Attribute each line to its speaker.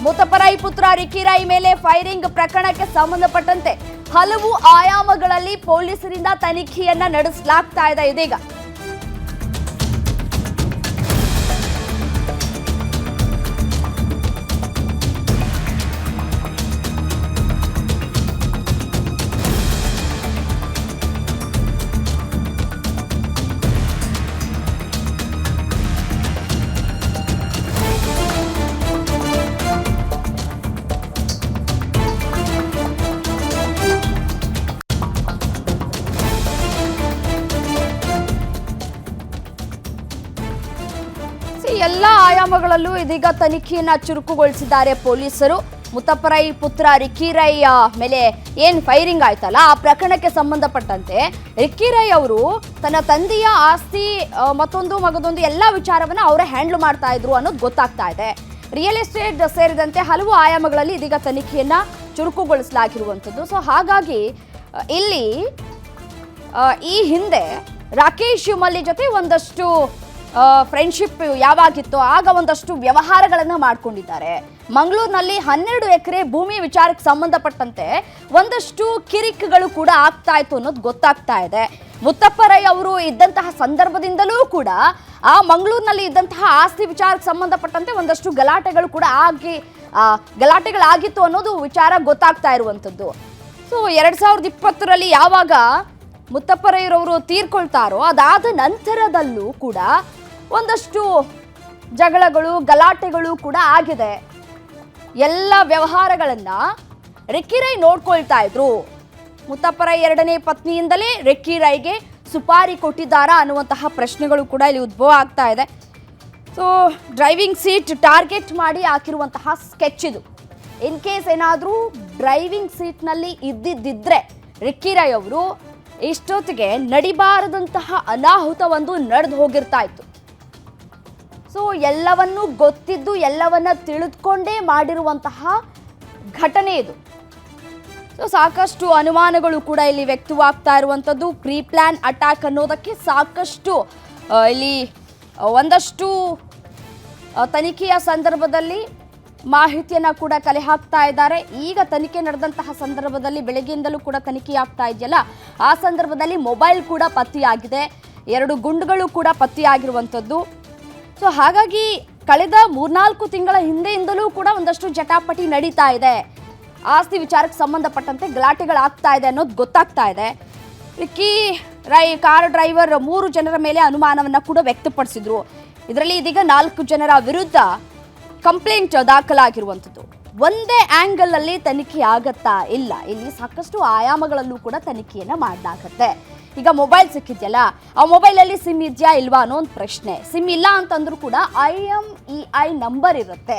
Speaker 1: ಮುತ್ತಪ್ಪರೈ ಪುತ್ರ ರಿಕ್ಕಿ ರೈ ಮೇಲೆ ಫೈರಿಂಗ್ ಪ್ರಕರಣಕ್ಕೆ ಸಂಬಂಧಪಟ್ಟಂತೆ ಹಲವು ಆಯಾಮಗಳಲ್ಲಿ ಪೊಲೀಸರಿಂದ ತನಿಖೆಯನ್ನ ನಡೆಸಲಾಗ್ತಾ ಇದೆ ಇದೀಗ. ಎಲ್ಲ ಆಯಾಮಗಳಲ್ಲೂ ಇದೀಗ ತನಿಖೆಯನ್ನ ಚುರುಕುಗೊಳಿಸಿದ್ದಾರೆ ಪೊಲೀಸರು. ಮುತ್ತಪ್ಪರೈ ಪುತ್ರ ರಿಕ್ಕಿ ರೈ ಮೇಲೆ ಏನ್ ಫೈರಿಂಗ್ ಆಯ್ತಲ್ಲ, ಆ ಪ್ರಕರಣಕ್ಕೆ ಸಂಬಂಧಪಟ್ಟಂತೆ ರಿಕ್ಕಿ ರೈ ಅವರು ತನ್ನ ತಂದೆಯ ಆಸ್ತಿ ಮಗದೊಂದು ಎಲ್ಲ ವಿಚಾರವನ್ನ ಅವರೇ ಹ್ಯಾಂಡಲ್ ಮಾಡ್ತಾ ಇದ್ರು ಅನ್ನೋದು ಗೊತ್ತಾಗ್ತಾ ಇದೆ. ರಿಯಲ್ ಎಸ್ಟೇಟ್ ಸೇರಿದಂತೆ ಹಲವು ಆಯಾಮಗಳಲ್ಲಿ ಇದೀಗ ತನಿಖೆಯನ್ನ ಚುರುಕುಗೊಳಿಸಲಾಗಿರುವಂಥದ್ದು. ಸೊ ಹಾಗಾಗಿ ಇಲ್ಲಿ ಈ ಹಿಂದೆ ರಾಕೇಶ್ ಮಲ್ಲಿ ಜೊತೆ ಒಂದಷ್ಟು ಫ್ರೆಂಡ್ಶಿಪ್ ಯಾವಾಗಿತ್ತು ಆಗ ಒಂದಷ್ಟು ವ್ಯವಹಾರಗಳನ್ನು ಮಾಡ್ಕೊಂಡಿದ್ದಾರೆ. ಮಂಗಳೂರಿನಲ್ಲಿ 12 ಎಕರೆ ಭೂಮಿ ವಿಚಾರಕ್ಕೆ ಸಂಬಂಧಪಟ್ಟಂತೆ ಒಂದಷ್ಟು ಕಿರಿಕ್ಗಳು ಕೂಡ ಆಗ್ತಾ ಇತ್ತು ಅನ್ನೋದು ಗೊತ್ತಾಗ್ತಾ ಇದೆ. ಮುತ್ತಪ್ಪರೈ ಅವರು ಇದ್ದಂತಹ ಸಂದರ್ಭದಿಂದಲೂ ಕೂಡ ಆ ಮಂಗಳೂರಿನಲ್ಲಿ ಇದ್ದಂತಹ ಆಸ್ತಿ ವಿಚಾರಕ್ಕೆ ಸಂಬಂಧಪಟ್ಟಂತೆ ಒಂದಷ್ಟು ಗಲಾಟೆಗಳಾಗಿತ್ತು ಅನ್ನೋದು ವಿಚಾರ ಗೊತ್ತಾಗ್ತಾ ಇರುವಂಥದ್ದು. ಸೊ 2020ರಲ್ಲಿ ಯಾವಾಗ ಮುತ್ತಪ್ಪರೈರವರು ತೀರ್ಕೊಳ್ತಾರೋ ಅದಾದ ನಂತರದಲ್ಲೂ ಕೂಡ ಒಂದಷ್ಟು ಜಗಳಗಳು ಗಲಾಟೆಗಳು ಕೂಡ ಆಗಿದೆ. ಎಲ್ಲ ವ್ಯವಹಾರಗಳನ್ನ ರಿಕ್ಕಿ ರೈ ನೋಡ್ಕೊಳ್ತಾ ಇದ್ರು. ಮುತ್ತಪ್ಪರೈ 2ನೇ ಪತ್ನಿಯಿಂದಲೇ ರಿಕ್ಕಿ ರೈಗೆ ಸುಪಾರಿ ಕೊಟ್ಟಿದ್ದಾರಾ ಅನ್ನುವಂತಹ ಪ್ರಶ್ನೆಗಳು ಕೂಡ ಇಲ್ಲಿ ಉದ್ಭವ ಆಗ್ತಾ ಇದೆ. ಸೊ ಡ್ರೈವಿಂಗ್ ಸೀಟ್ ಟಾರ್ಗೆಟ್ ಮಾಡಿ ಹಾಕಿರುವಂತಹ ಸ್ಕೆಚ್ ಇದು. ಇನ್ ಕೇಸ್ ಏನಾದರೂ ಡ್ರೈವಿಂಗ್ ಸೀಟ್ನಲ್ಲಿ ಇದ್ದಿದ್ದಿದ್ರೆ ರಿಕ್ಕಿ ರೈ ಅವರು ಇಷ್ಟೊತ್ತಿಗೆ ನಡಿಬಾರದಂತಹ ಅನಾಹುತ ಒಂದು ನಡೆದು ಹೋಗಿರ್ತಾ ಇತ್ತು. ಸೊ ಎಲ್ಲವನ್ನೂ ಗೊತ್ತಿದ್ದು ಎಲ್ಲವನ್ನ ತಿಳಿದುಕೊಂಡೇ ಮಾಡಿರುವಂತಹ ಘಟನೆ ಇದು. ಸೊ ಸಾಕಷ್ಟು ಅನುಮಾನಗಳು ಕೂಡ ಇಲ್ಲಿ ವ್ಯಕ್ತವಾಗ್ತಾ ಇರುವಂಥದ್ದು. ಪ್ರೀ ಪ್ಲಾನ್ ಅಟ್ಯಾಕ್ ಅನ್ನೋದಕ್ಕೆ ಸಾಕಷ್ಟು ಇಲ್ಲಿ ಒಂದಷ್ಟು ತನಿಖೆಯ ಸಂದರ್ಭದಲ್ಲಿ ಮಾಹಿತಿಯನ್ನು ಕೂಡ ಕಲೆ ಹಾಕ್ತಾ ಇದ್ದಾರೆ. ಈಗ ತನಿಖೆ ನಡೆದಂತಹ ಸಂದರ್ಭದಲ್ಲಿ ಬೆಳಗ್ಗೆಯಿಂದಲೂ ಕೂಡ ತನಿಖೆ ಆಗ್ತಾ ಇದೆಯಲ್ಲ, ಆ ಸಂದರ್ಭದಲ್ಲಿ ಮೊಬೈಲ್ ಕೂಡ ಪತ್ತೆಯಾಗಿದೆ, 2 ಗುಂಡುಗಳು ಕೂಡ ಪತ್ತೆಯಾಗಿರುವಂಥದ್ದು. ಸೊ ಹಾಗಾಗಿ ಕಳೆದ 3-4 ತಿಂಗಳ ಹಿಂದೆಯಿಂದಲೂ ಕೂಡ ಒಂದಷ್ಟು ಜಟಾಪಟಿ ನಡೀತಾ ಇದೆ. ಆಸ್ತಿ ವಿಚಾರಕ್ಕೆ ಸಂಬಂಧಪಟ್ಟಂತೆ ಗಲಾಟೆಗಳಾಗ್ತಾ ಇದೆ ಅನ್ನೋದು ಗೊತ್ತಾಗ್ತಾ ಇದೆ. ರಿಕ್ಕಿ ರೈ ಕಾರ್ ಡ್ರೈವರ್ 3 ಜನರ ಮೇಲೆ ಅನುಮಾನವನ್ನು ಕೂಡ ವ್ಯಕ್ತಪಡಿಸಿದ್ರು. ಇದರಲ್ಲಿ ಇದೀಗ 4 ಜನರ ವಿರುದ್ಧ ಕಂಪ್ಲೇಂಟ್ ದಾಖಲಾಗಿರುವಂಥದ್ದು. ಒಂದೇ ಆಂಗಲ್ ಅಲ್ಲಿ ತನಿಖೆ ಆಗತ್ತಾ? ಇಲ್ಲ, ಇಲ್ಲಿ ಸಾಕಷ್ಟು ಆಯಾಮಗಳಲ್ಲೂ ಕೂಡ ತನಿಖೆಯನ್ನ ಮಾಡಲಾಗತ್ತೆ. ಈಗ ಮೊಬೈಲ್ ಸಿಕ್ಕಿದ್ಯಲ್ಲ, ಆ ಮೊಬೈಲಲ್ಲಿ ಸಿಮ್ ಇದೆಯಾ ಇಲ್ವಾ ಅನ್ನೋ ಒಂದು ಪ್ರಶ್ನೆ. ಸಿಮ್ ಇಲ್ಲ ಅಂತಂದ್ರೂ ಕೂಡ IMEI ನಂಬರ್ ಇರುತ್ತೆ.